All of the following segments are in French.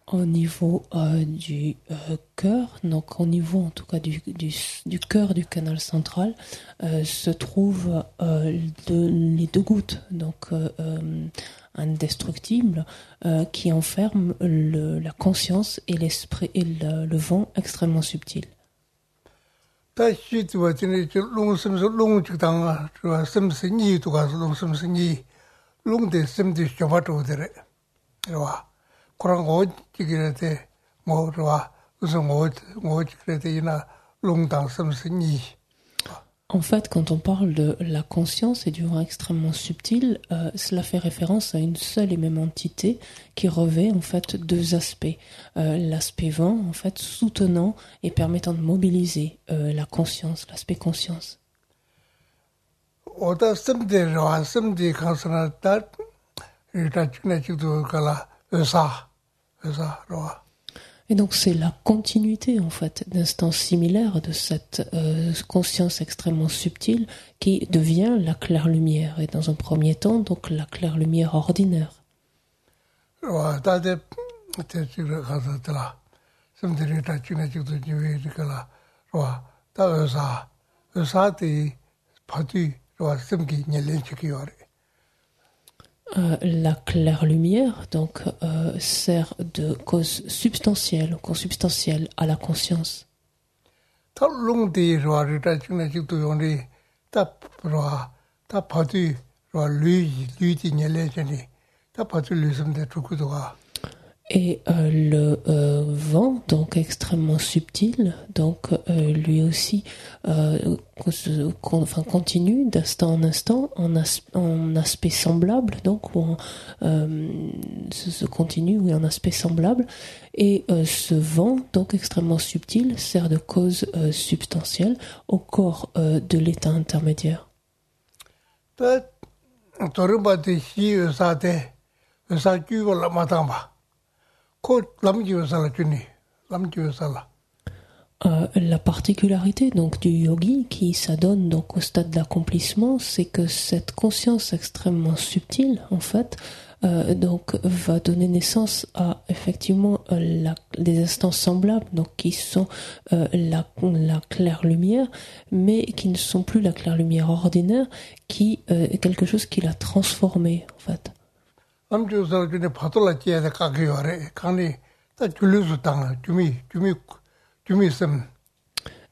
Au niveau du cœur, donc au niveau en tout cas du cœur du canal central, se trouvent les deux gouttes, donc indestructibles, qui enferment la conscience et l'esprit et le vent extrêmement subtil. En fait, quand on parle de la conscience et du vent extrêmement subtil, cela fait référence à une seule et même entité qui revêt en fait deux aspects. L'aspect vent, en fait, soutenant et permettant de mobiliser la conscience, l'aspect conscience. Et donc c'est la continuité en fait d'instants similaires de cette conscience extrêmement subtile qui devient la claire lumière et dans un premier temps donc la claire lumière ordinaire. La claire lumière donc sert de cause substantielle, consubstantielle à la conscience. Et le vent, donc extrêmement subtil, donc lui aussi continue d'instant en instant en aspect semblable, donc ou se continue ou en aspect semblable. Et ce vent, donc extrêmement subtil, sert de cause substantielle au corps de l'état intermédiaire. La particularité donc du yogi qui s'adonne donc au stade d'accomplissement, c'est que cette conscience extrêmement subtile en fait donc va donner naissance à effectivement des instants semblables donc qui sont la claire lumière mais qui ne sont plus la claire lumière ordinaire qui est quelque chose qui l'a transformée en fait.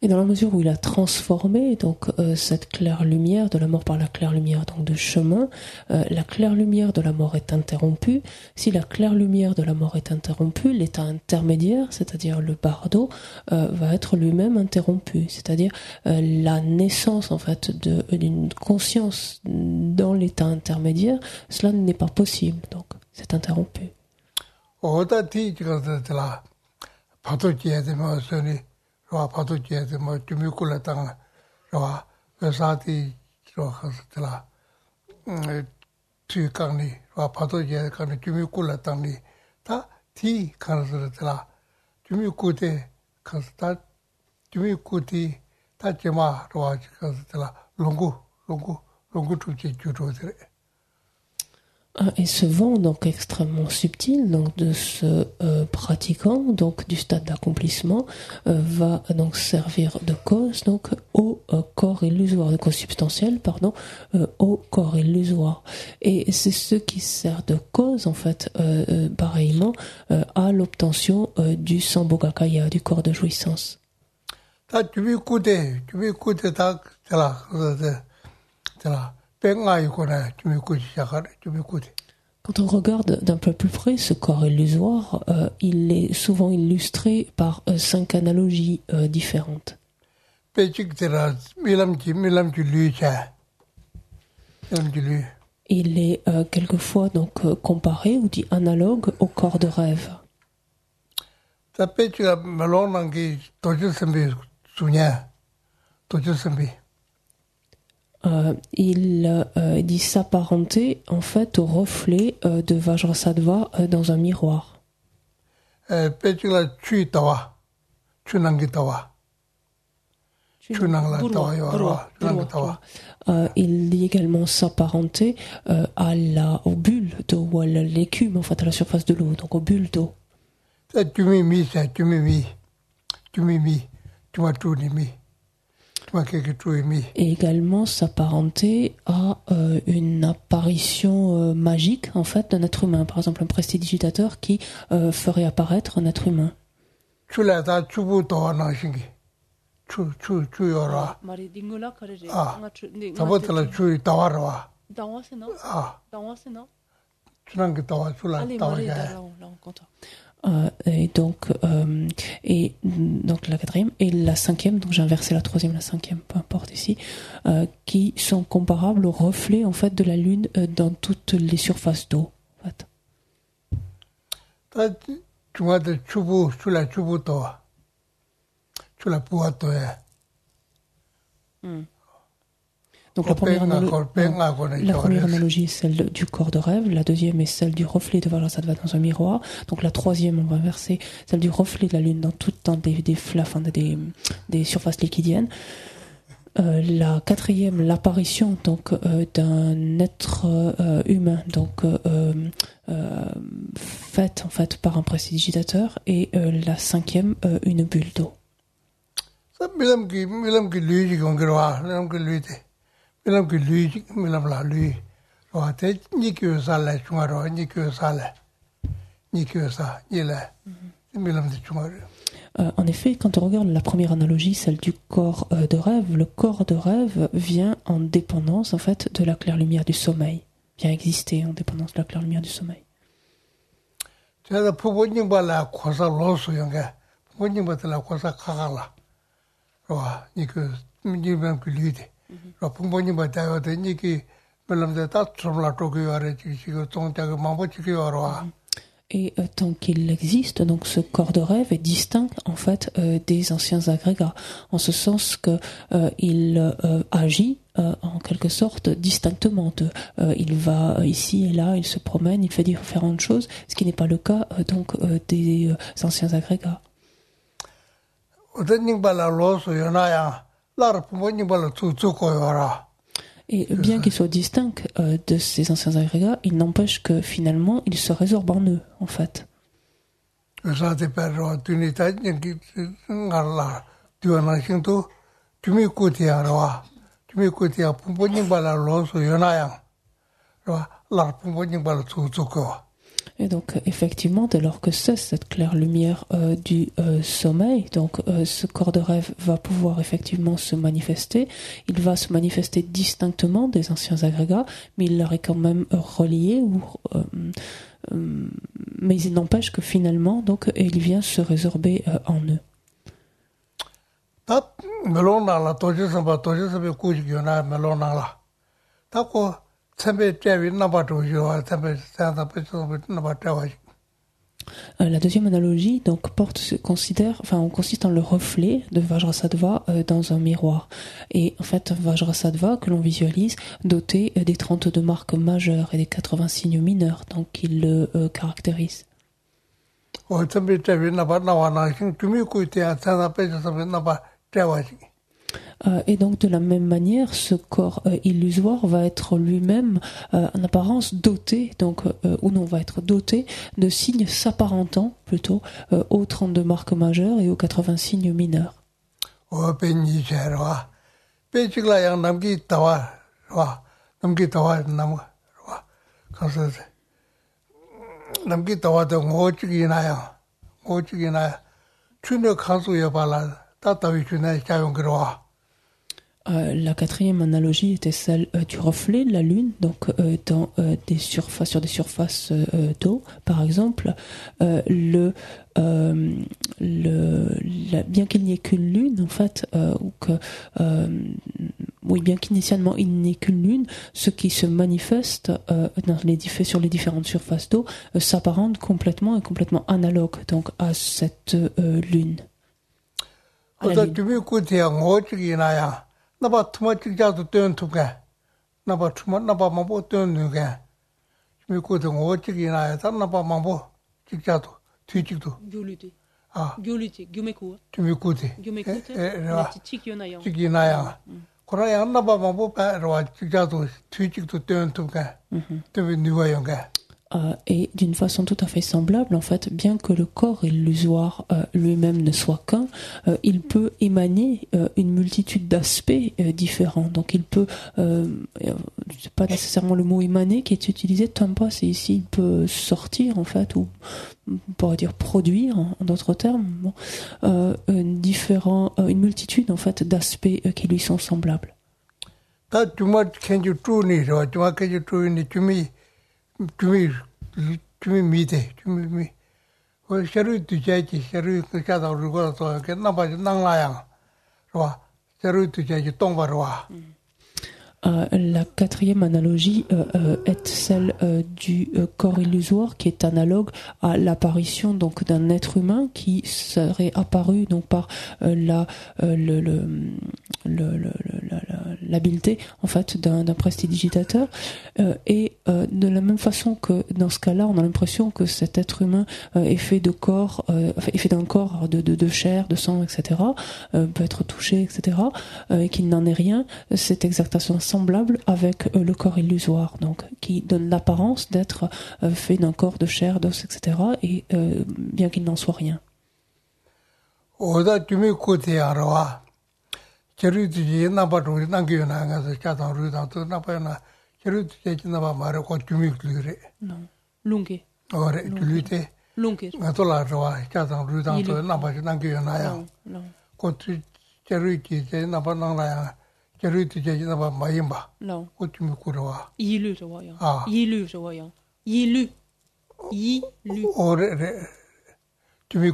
Et dans la mesure où il a transformé donc cette claire lumière de la mort par la claire lumière donc de chemin, la claire lumière de la mort est interrompue. Si la claire lumière de la mort est interrompue, l'état intermédiaire, c'est-à-dire le bardo, va être lui-même interrompu. C'est-à-dire la naissance en fait d'une conscience dans l'état intermédiaire, cela n'est pas possible. Donc c'est interrompu. Et ce vent donc extrêmement subtil donc de ce pratiquant donc du stade d'accomplissement va donc servir de cause donc au corps illusoire, de cause substantielle au corps illusoire. Et c'est ce qui sert de cause en fait pareillement à l'obtention du Sambhogakaya, du corps de jouissance. Quand on regarde d'un peu plus près ce corps illusoire, il est souvent illustré par 5 analogies différentes. Il est quelquefois donc comparé ou dit analogue au corps de rêve. Il dit s'apparenter en fait au reflet de Vajrasattva dans un miroir. 빼지라 추이 따와 추난기 따와 추난라 따와 요와 추난기 따와 Il dit également s'apparenter aux bulles d'eau, ou à l'écume en fait, à la surface de l'eau, donc aux bulles d'eau. 주미미 주마투니미 Et également s'apparenter à une apparition magique en fait d'un être humain, par exemple un prestidigitateur qui ferait apparaître un être humain. Et donc la quatrième et la cinquième, donc j'ai inversé la troisième et la cinquième, peu importe ici, qui sont comparables aux reflets en fait de la lune dans toutes les surfaces d'eau. En fait. Donc la première analogie est celle du corps de rêve, la deuxième est celle du reflet de Vajrasattva dans un miroir, donc la troisième, on va inverser, celle du reflet de la lune dans des surfaces liquidiennes. La quatrième, l'apparition donc d'un être humain, donc faite en fait par un prestidigitateur, et la cinquième, une bulle d'eau. En effet, quand on regarde la première analogie, celle du corps de rêve, le corps de rêve vient en dépendance en fait de la claire lumière du sommeil, vient exister en dépendance de la claire lumière du sommeil. Et tant qu'il existe, donc ce corps de rêve est distinct en fait des anciens agrégats, en ce sens que il agit en quelque sorte distinctement d'eux. Il va ici et là, il se promène, il fait différentes choses, ce qui n'est pas le cas donc des anciens agrégats. Et bien qu'il soit distinct de ces anciens agrégats, il n'empêche que finalement, il se résorbe en eux, en fait. Et donc, effectivement, dès lors que c'est cette claire lumière du sommeil, donc ce corps de rêve va pouvoir effectivement se manifester. Il va se manifester distinctement des anciens agrégats, mais il leur est quand même relié. Mais il n'empêche que finalement, donc, il vient se résorber en eux. La deuxième analogie donc consiste en le reflet de Vajrasattva dans un miroir. Et en fait, Vajrasattva que l'on visualise doté des 32 marques majeures et des 80 signes mineurs, donc qui le caractérisent. Et donc de la même manière, ce corps illusoire va être lui-même en apparence doté, va être doté de signes s'apparentant plutôt aux 32 marques majeures et aux 80 signes mineurs. La quatrième analogie était celle du reflet de la lune, donc sur des surfaces d'eau, par exemple. Bien qu'il n'y ait qu'une lune, en fait, bien qu'initialement il n'y ait qu'une lune, ce qui se manifeste sur les différentes surfaces d'eau s'apparente complètement analogue donc à cette lune. À la lune. 나봐 추마 나봐 마보 뜨는 게 미국도 오직이나 나봐 마보 직자도 뒤직도 Gyuliti. 아 Gyuliti, gyumeku. 미국이 Gyumekute. 에라 Chikyonayo. 직이나야 그러야 나봐 마보 바로 직자도 뒤직도 뜨는 게 되게 누워요 게 Et d'une façon tout à fait semblable, en fait, bien que le corps illusoire lui-même ne soit qu'un, il peut émaner une multitude d'aspects différents. Donc il peut, c'est pas nécessairement le mot émaner qui est utilisé, Tampa, c'est ici, il peut sortir en fait, ou on pourrait dire produire en d'autres termes, une multitude en fait d'aspects qui lui sont semblables. 다 주말 kenju tru니 저 주말 kenju tru니 주미 미대 주미 그 셔루 두자지 셔루 그자다 그러고서 그 나바지 낭라양 봐 셔루 두자지 똥바로 와 La quatrième analogie est celle du corps illusoire qui est analogue à l'apparition donc d'un être humain qui serait apparu donc par l'habileté en fait d'un prestidigitateur et de la même façon que dans ce cas-là on a l'impression que cet être humain est fait de corps est fait d'un corps de chair, de sang, etc. Peut être touché, etc. Et qu'il n'en est rien. C'est exactement semblable avec le corps illusoire, donc qui donne l'apparence d'être fait d'un corps de chair, d'os, etc. Et bien qu'il n'en soit rien. 오다 주미 코테 알아와 저리지 나바로 남겨나 가서 자다 루다도 나바나 저리지 나바 말고 주미 그래 Non. Lunge. 어레 줄리테 Lunge. 나돌아와 자다 루다도 나바지 남겨나야 Non. 고트 저리지 나바나야 저리지 나바 마임바 Non. 고주미 꾸러와 Yilu, je vois. Ah. Yilu, je vois. Yilu. Yilu. 오레 주미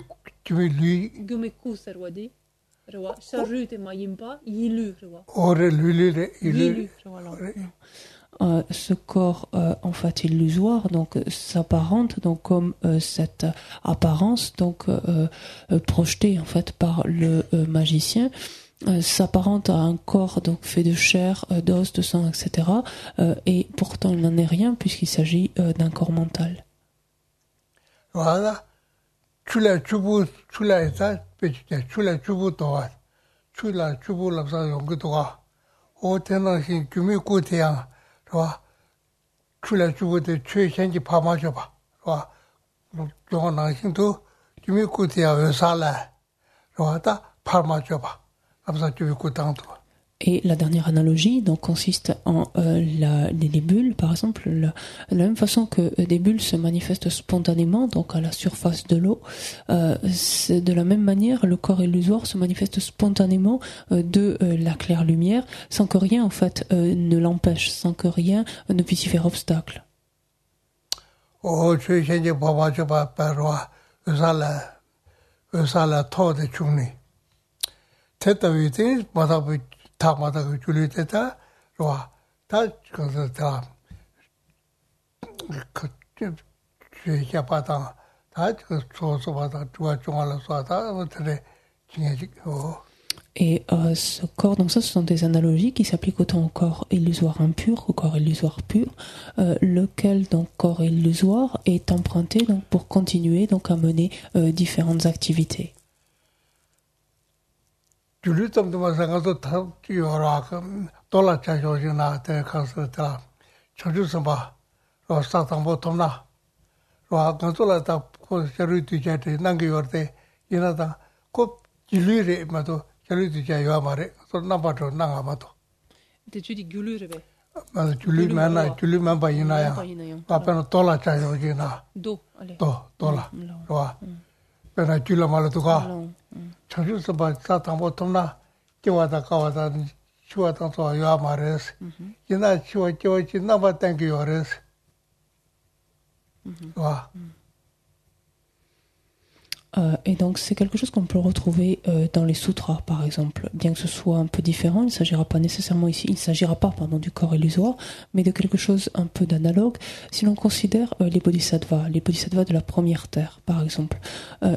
리 Gyumeku, serwadi. Je vois. Sarute mayimpa. Yilu, je vois. 오레 룰리레 Yilu, je vois. Ce corps en fait illusoire donc s'apparente donc comme cette apparence donc projetée en fait par le magicien s'apparente à un corps donc fait de chair, d'os, de sang, etc. Et pourtant il n'en est rien puisqu'il s'agit d'un corps mental. 와다 출라 출라에서 배치게 출라 주부도 와 출라 주부랍사 용기도가 오테나신 규미고대양 와 출라 주부도 최현지 파마줘 봐. 와 요나신도 규미고대야 왜살라 와다 파마줘 봐. 앞서 규미고당도 Et la dernière analogie donc consiste en les bulles, par exemple, de la même façon que des bulles se manifestent spontanément, donc à la surface de l'eau, c'est de la même manière le corps illusoire se manifeste spontanément de la claire lumière, sans que rien en fait ne l'empêche, sans que rien ne puisse y faire obstacle. 오 최현지 파마줘 봐. 바로와 의살라 토데 중니 tetawiti matabu tamata ku chuli teta roa ta kosa ta chya pata ta so pata chua chunga la so ta tere chinge o Et ce corps, donc ça, ce sont des analogies qui s'appliquent autant au corps illusoire impur qu'au corps illusoire pur, lequel donc corps illusoire est emprunté donc pour continuer donc à mener différentes activités. 줄리점도 생각도 다 뛰어라 그 돌아차 조지나 때 가서 다 저주서 봐 로스타당 보통나 로 간솔라다 고 저리도 남겨요때 이나다 꼭 줄리레 마도 저리도 자요 말에 소나바도 나가마도 Tu dis gyulu, je vais. 맞아 줄리만 봐 이나야 앞에는 돌아차 조지나 Do, allez. 또 돌아 로 배나 줄라 말도 가 저주서 봐 사탕 보통나 끼와다 가와다 추와다 또 요 말에서 이나 추와 끼와지 나바 땡겨요레스 와 Et donc c'est quelque chose qu'on peut retrouver dans les sutras par exemple, bien que ce soit un peu différent. Il ne s'agira pas nécessairement ici, il ne s'agira pas du corps illusoire, mais de quelque chose un peu d'analogue. Si l'on considère les bodhisattvas de la première terre par exemple,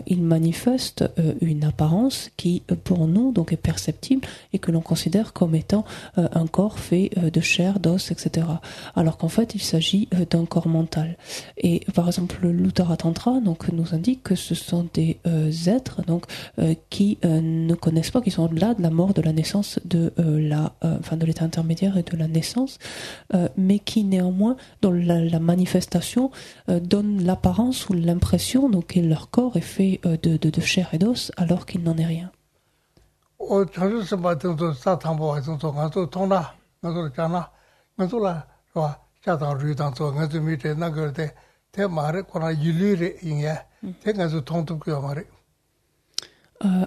ils manifestent une apparence qui pour nous donc est perceptible et que l'on considère comme étant un corps fait de chair, d'os, etc. Alors qu'en fait il s'agit d'un corps mental. Et par exemple l'Uttara Tantra donc nous indique que ce sont des êtres donc qui ne connaissent pas, qui sont au-delà de la mort, de la naissance, de l'état intermédiaire et de la naissance, mais qui néanmoins dont la manifestation donne l'apparence ou l'impression donc que leur corps est fait de chair et d'os alors qu'il n'en est rien.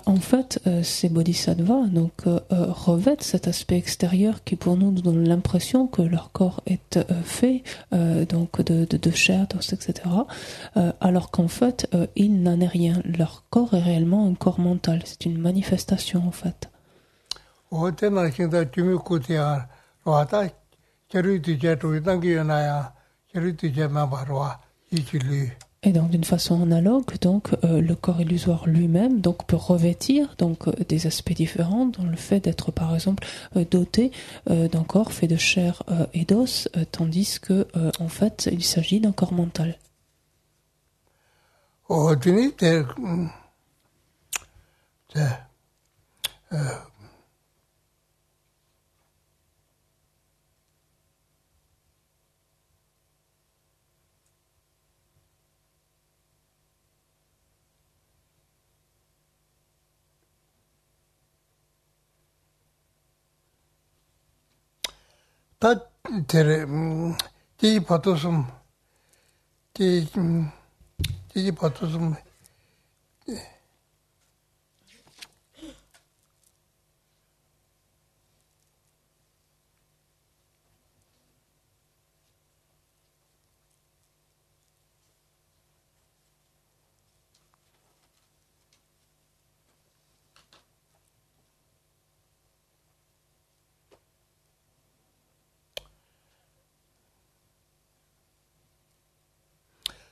En fait, ces bodhisattvas donc, revêtent cet aspect extérieur qui pour nous donne l'impression que leur corps est fait donc de chair, d'os, etc. Alors qu'en fait, il n'en est rien. Leur corps est réellement un corps mental. C'est une manifestation en fait. Et donc d'une façon analogue, donc le corps illusoire lui-même donc peut revêtir donc des aspects différents dans le fait d'être par exemple doté d'un corps fait de chair et d'os, tandis que en fait il s'agit d'un corps mental. 다 데레 지 파토숨 지 파토숨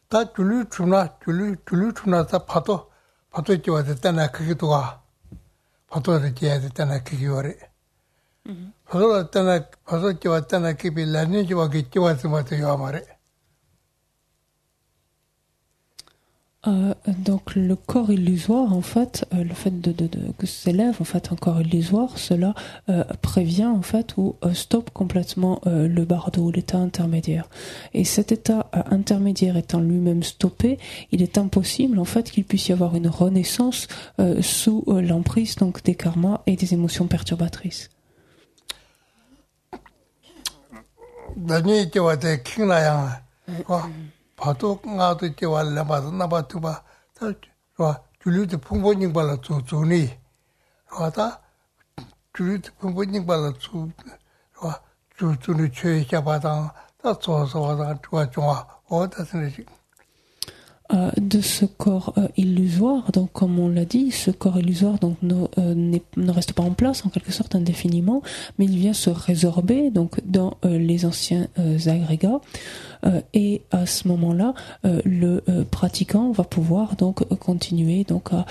다 줄루 주나 다 파도 지와 됐다나 그게도 와 파도를 지야 됐다나 그게 와래 파도 지와 됐다나 그게 라니 지와 그 지와서 맞아 요 말에. Donc le corps illusoire, en fait, le fait que s'élève en fait un corps illusoire, cela prévient en fait ou stoppe complètement le bardo, l'état intermédiaire. Et cet état intermédiaire étant lui-même stoppé, il est impossible en fait qu'il puisse y avoir une renaissance sous l'emprise donc des karmas et des émotions perturbatrices. 파도 나도 이제 왔나봐 나봐도봐 저 줄리도 풍부닝 발라 주니 와다 줄리도 풍부닝 발라 주니 최야 바다 다 줘서 와다 좋아 어디서는 de ce corps illusoire, donc comme on l'a dit, ce corps illusoire donc ne reste pas en place en quelque sorte indéfiniment, mais il vient se résorber donc dans les anciens agrégats, et à ce moment-là, le pratiquant va pouvoir donc continuer donc à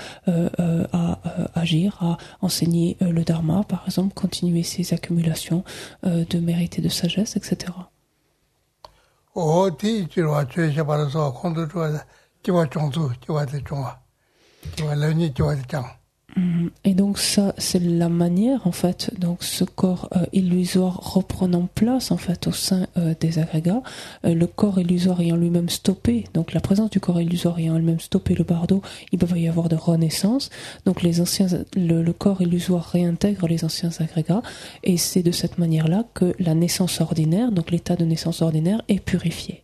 agir, à enseigner le dharma, par exemple, continuer ses accumulations de mérite et de sagesse, etc. Et donc ça, c'est la manière en fait, donc ce corps illusoire reprenant place en fait au sein des agrégats, le corps illusoire ayant lui-même stoppé, donc la présence du corps illusoire ayant lui-même stoppé le bardo, il peut y avoir de renaissance, donc les anciens, le corps illusoire réintègre les anciens agrégats, et c'est de cette manière-là que la naissance ordinaire, donc l'état de naissance ordinaire, est purifié.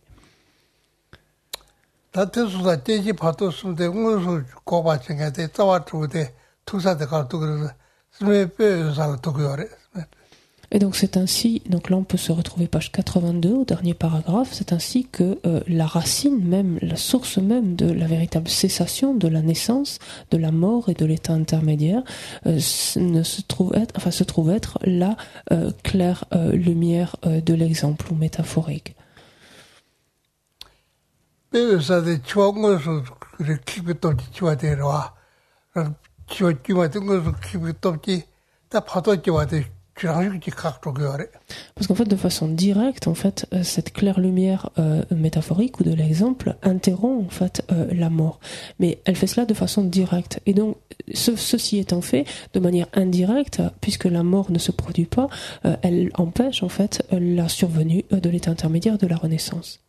Et donc c'est ainsi, donc là on peut se retrouver page 82 au dernier paragraphe, c'est ainsi que la racine même, la source même de la véritable cessation de la naissance, de la mort et de l'état intermédiaire se trouve être la claire lumière de l'exemple ou métaphorique. Parce qu'en fait, de façon directe, en fait, cette claire lumière métaphorique ou de l'exemple interrompt en fait la mort. Mais elle fait cela de façon directe. Et donc, ceci étant fait de manière indirecte, puisque la mort ne se produit pas, elle empêche en fait la survenue de l'état intermédiaire de la renaissance.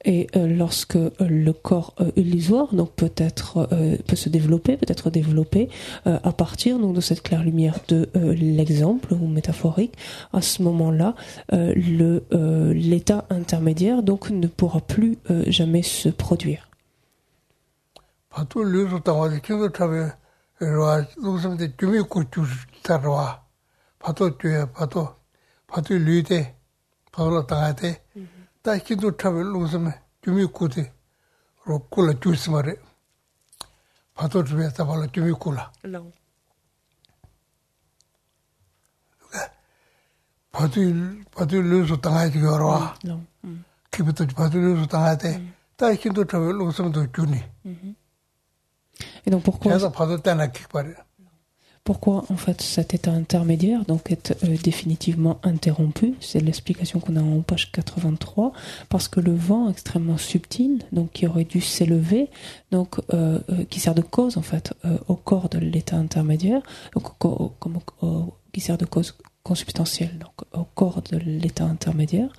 Et lorsque le corps illusoire donc peut se développer, peut être développé à partir donc de cette claire lumière de l'exemple ou métaphorique, à ce moment-là, l'état intermédiaire donc ne pourra plus jamais se produire. Et donc pourquoi en fait cet état intermédiaire donc est définitivement interrompu? C'est l'explication qu'on a en page 83, parce que le vent extrêmement subtil, donc qui aurait dû s'élever, donc qui sert de cause en fait au corps de l'état intermédiaire, donc qui sert de cause consubstantielle donc au corps de l'état intermédiaire,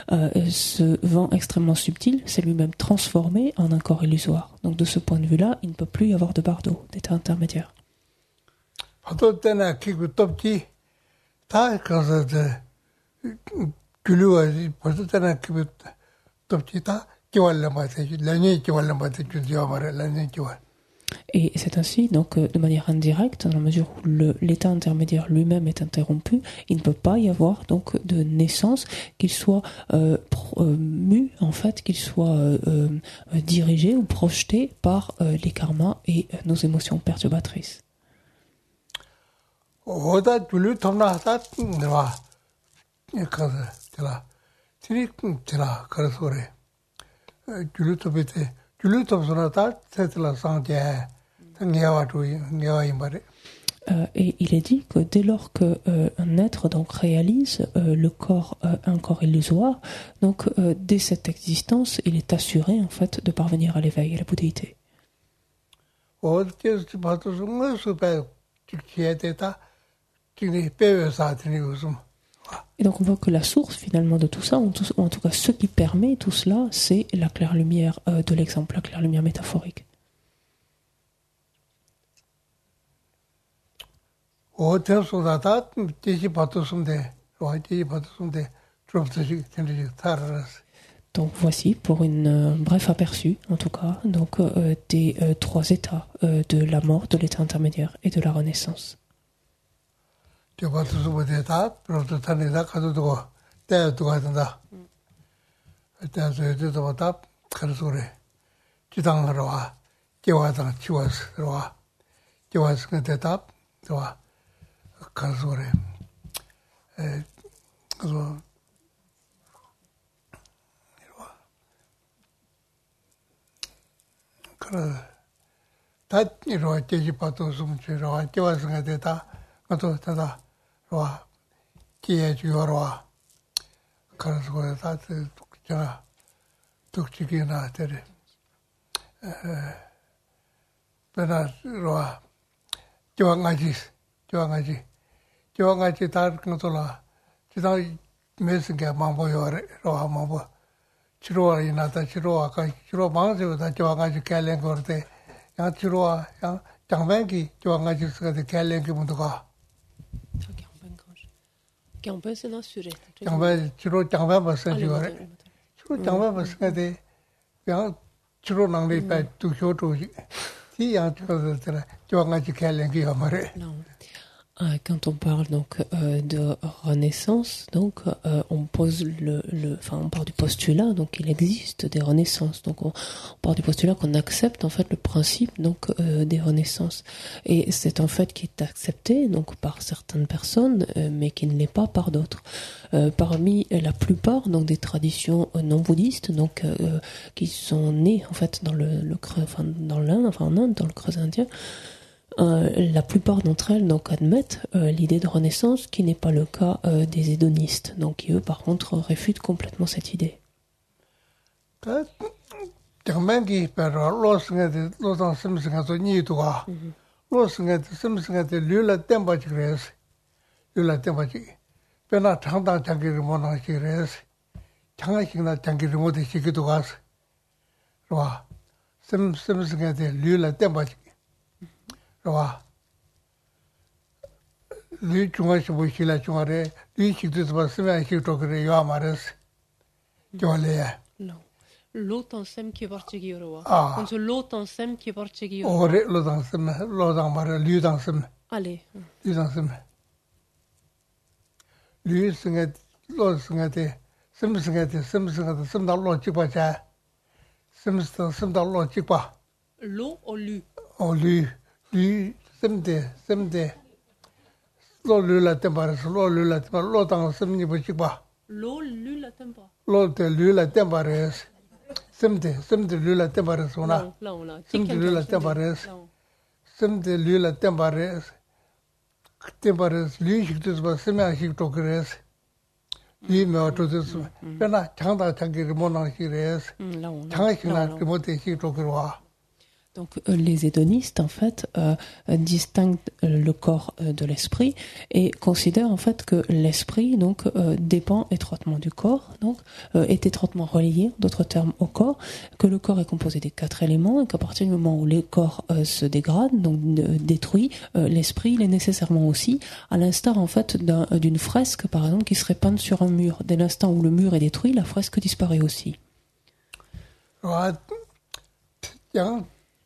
ce vent extrêmement subtil s'est lui-même transformé en un corps illusoire. Donc de ce point de vue-là, il ne peut plus y avoir de bardo, d'état intermédiaire. Et c'est ainsi, donc, de manière indirecte, dans la mesure où l'état intermédiaire lui-même est interrompu, il ne peut pas y avoir donc de naissance, qu'il soit mu, en fait, qu'il soit dirigé ou projeté par les karmas et nos émotions perturbatrices. Et il est dit que dès lors qu'un être donc réalise un corps illusoire, donc dès cette existence, il est assuré en fait de parvenir à l'éveil, à la bouddhéité. Et donc on voit que la source finalement de tout ça, ou en tout cas ce qui permet tout cela, c'est la claire lumière de l'exemple, la claire lumière métaphorique. Donc voici pour un bref aperçu, en tout cas, donc, des trois états de la mort, de l'état intermédiaire et de la renaissance. 경배스나 수레. 장배 주로 장배 버선 주어래. 주로 장배 버선에 양 주로 낭리 배 두효도 이 양쪽에서 좋아가지 캘랭기 말해. Quand on parle donc de renaissance, donc on pose on part du postulat, donc il existe des renaissances, donc on part du postulat qu'on accepte en fait le principe donc des renaissances, et c'est un fait qui est accepté donc par certaines personnes, mais qui ne l'est pas par d'autres. Parmi la plupart donc des traditions non bouddhistes, donc qui sont nées en fait dans le creux, enfin dans l'Inde, enfin en Inde, dans le creux indien. La plupart d'entre elles donc admettent l'idée de renaissance, qui n'est pas le cas des hédonistes, donc qui eux par contre réfutent complètement cette idée. 와 리 중앙시 보시라 중앙에 리 식도 봤으면 식도 그래 요 말했어. 저래야. L'autant-sem qui est parti Ah. Quand l'autant-sem qui est parti 오래 로당 말을 리당심. Allez. 리당심. 리승에 로승에 심승에 심다 로직바자. 심다 로직바. L'eau au lu. 리 semde lo lu la tembares lo tang semni bu chikba L'eau lu la tempa. lo te lu la tembares semde lu la tembares ona Là. semde lu la tembares semde lu la tembares lu chiktus ba semya chik to gres li me to this pena changda changi mo na chires changina mo te chik to gwa. Donc les hédonistes en fait distinguent le corps de l'esprit et considèrent en fait que l'esprit donc dépend étroitement du corps, donc est étroitement relié, d'autres termes, au corps, que le corps est composé des 4 éléments et qu'à partir du moment où les corps se dégradent, donc détruits, l'esprit il est nécessairement aussi, à l'instar en fait d'une fresque par exemple qui serait peinte sur un mur. Dès l'instant où le mur est détruit, la fresque disparaît aussi.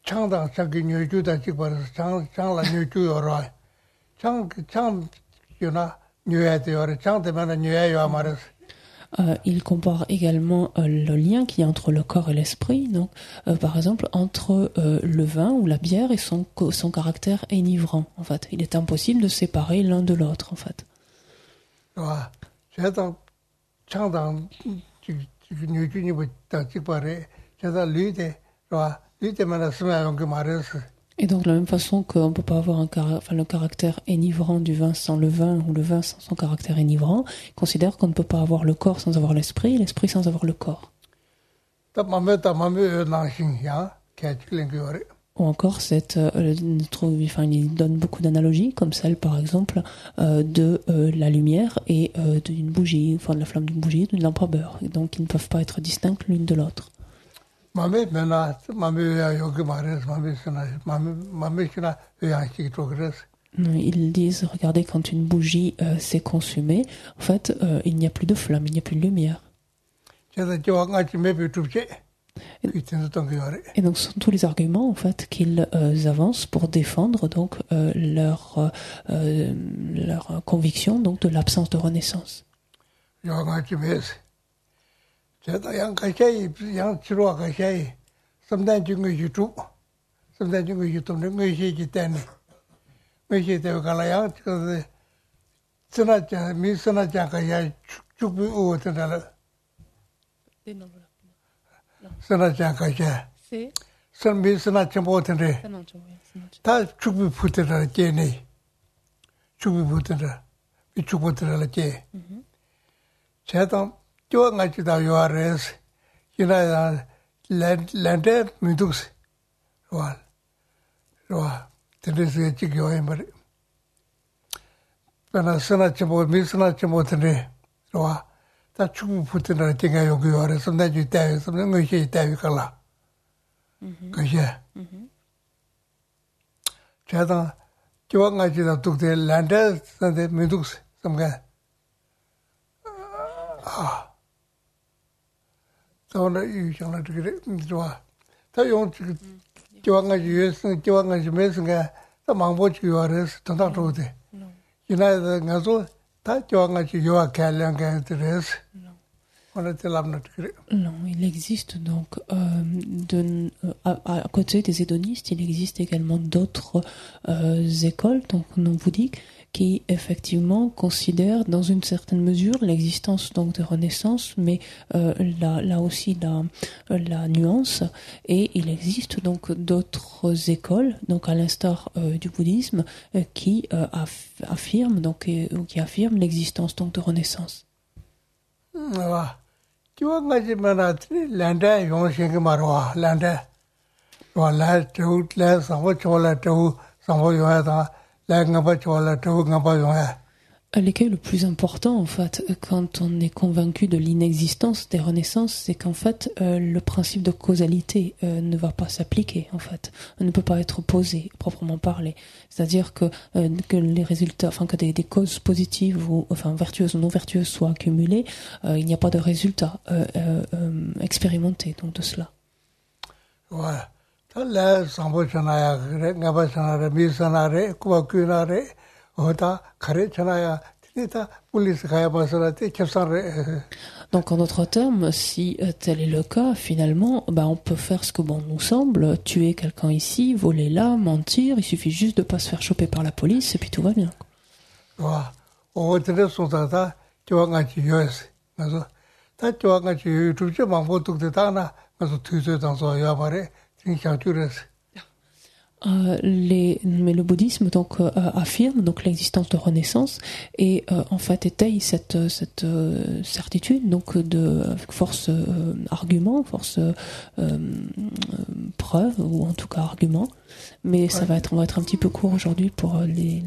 창당 자기 뉴주다 직벌 장라 뉴주여라 장 유나 뉴에데요 장되면 뉴에요 말스. Il compare également le lien qu'il y a entre le corps et l'esprit, donc par exemple entre le vin ou la bière et son caractère enivrant. En fait, il est impossible de séparer l'un de l'autre en fait. 와, 제가 창당 뉴주니 부터 직벌에 제가 리데 와 Et donc de la même façon qu'on ne peut pas avoir le caractère enivrant du vin sans le vin, ou le vin sans son caractère enivrant, il considère qu'on ne peut pas avoir le corps sans avoir l'esprit, et l'esprit sans avoir le corps. Ou encore, il donne beaucoup d'analogies, comme celle par exemple de la lumière et d'une bougie, enfin de la flamme d'une bougie, d'une lampe à beurre. Et donc ils ne peuvent pas être distincts l'une de l'autre. Ils disent, regardez, quand une bougie s'est consumée, en fait, il n'y a plus de flamme, il n'y a plus de lumière. Et donc, ce sont tous les arguments, en fait, qu'ils avancent pour défendre donc leur conviction donc de l'absence de renaissance. 제가 양 치료가 가셔야 sometimes you go YouTube sometimes you go YouTube 네 얘기 때문에 왜 되어 가라야 그 쓰나자 미쓰나자 가야 죽비 오더라 쓰나자 가야 선 미쓰나 좀 오더래 다 죽비 붙더라 제네 죽비 붙더라 이 죽붙더라 제 제가 जो ngachi da yuares yina lande midux roa tenese chigyo ember bana sana chimo misana chimo tene roa ta chubu putena tinga yogi yuares somna ju tae somna ngoshi tae kala kaje chada jo ngachi da tukte lande sande midux samga 저는 이 정도 그래 좋아. 더 용, 좋아가 유에서 좋아가 주면서가 더 망보지 요아래서 더 좋대. 이나도 가서 다 좋아가 요아 갈량가 들어서. On était là, notre gré. Non, il existe donc, à côté des hédonistes, il existe également d'autres écoles, donc non bouddhiques, qui effectivement considèrent dans une certaine mesure l'existence donc de renaissance, mais là aussi la nuance, et il existe donc d'autres écoles, donc à l'instar du bouddhisme, qui affirment donc qui affirment l'existence donc de renaissance. 좋아가지 만아들이 란다 용신게 말와 란다 와라 저라 상고 저라 저 상고 용하다 랑가 저라 저 ngaba 용하. L'écueil le plus important, en fait, quand on est convaincu de l'inexistence des renaissances, c'est qu'en fait, le principe de causalité ne va pas s'appliquer, en fait. On ne peut pas être posé, proprement parlé. C'est-à-dire que les résultats, enfin, que des causes positives ou, enfin, vertueuses ou non vertueuses soient accumulées, il n'y a pas de résultat expérimenté, donc, de cela. Voilà. Là, sambo chanaya, ngaba chanare, mi sanare, kuwa kunare, donc en d'autres termes, si tel est le cas, finalement, on peut faire ce que bon nous semble, tuer quelqu'un ici, voler là, mentir, il suffit juste de pas se faire choper par la police et puis tout va bien. Mais le bouddhisme donc affirme donc l'existence de renaissance et en fait étaye cette certitude donc avec force argument, force preuve ou en tout cas argument, mais on va être un petit peu court aujourd'hui pour les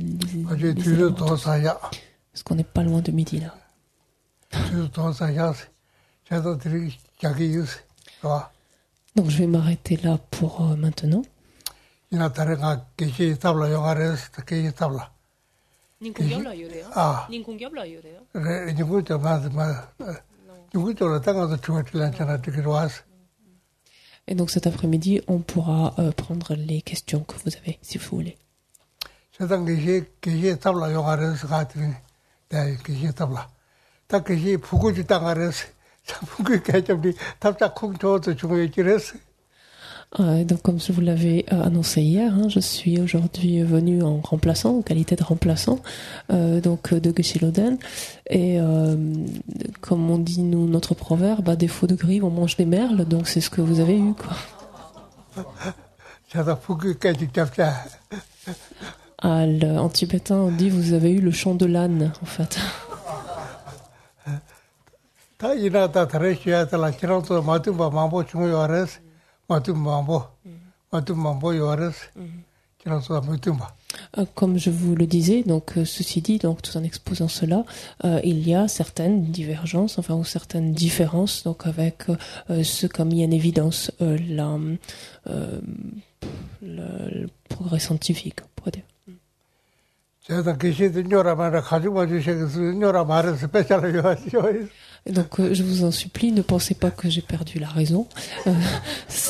parce qu'on n'est pas loin de midi là. Donc je vais m'arrêter là pour maintenant. Et donc cet après-midi, on pourra prendre les questions que vous avez, si vous voulez. Donc comme je vous l'avais annoncé hier, je suis aujourd'hui venu en remplaçant, en qualité de remplaçant donc de Geshe Loden, et comme on dit notre proverbe, à défaut de grive on mange des merles, donc c'est ce que vous avez eu quoi. En tibétain on dit vous avez eu le chant de l'âne en fait. Comme je vous le disais, donc ceci dit, donc tout en exposant cela, il y a certaines divergences, enfin ou certaines différences, donc avec ce qu'a mis en évidence le progrès scientifique, on pourrait dire. Donc je vous en supplie, ne pensez pas que j'ai perdu la raison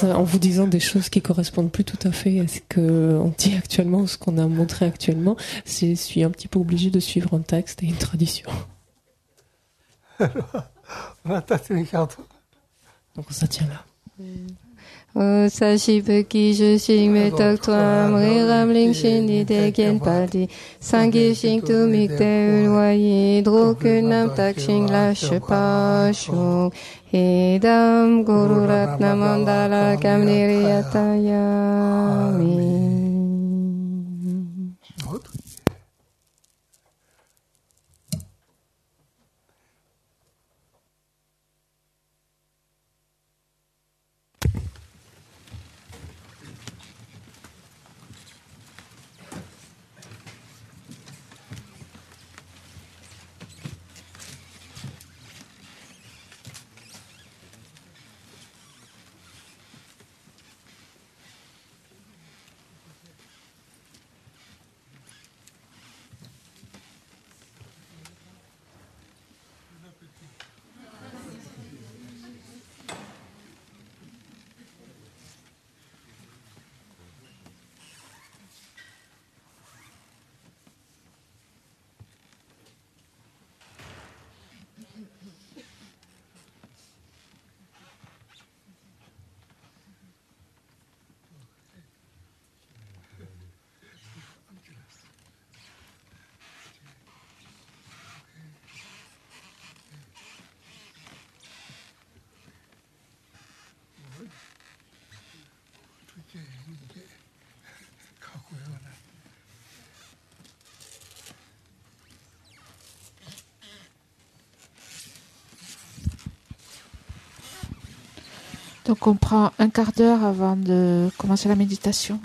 en vous disant des choses qui correspondent plus tout à fait à ce qu'on dit actuellement ou ce qu'on a montré actuellement. Je suis un petit peu obligée de suivre un texte et une tradition. Donc on se tient là. Sashi je sing me tak tuam ram ling shin di de gen pa di sangi sing tu mik te wa yi dro que nam tak sing la she pa shung hidam guru ratna mandala kamniriyataya mi. Donc on prend un quart d'heure avant de commencer la méditation.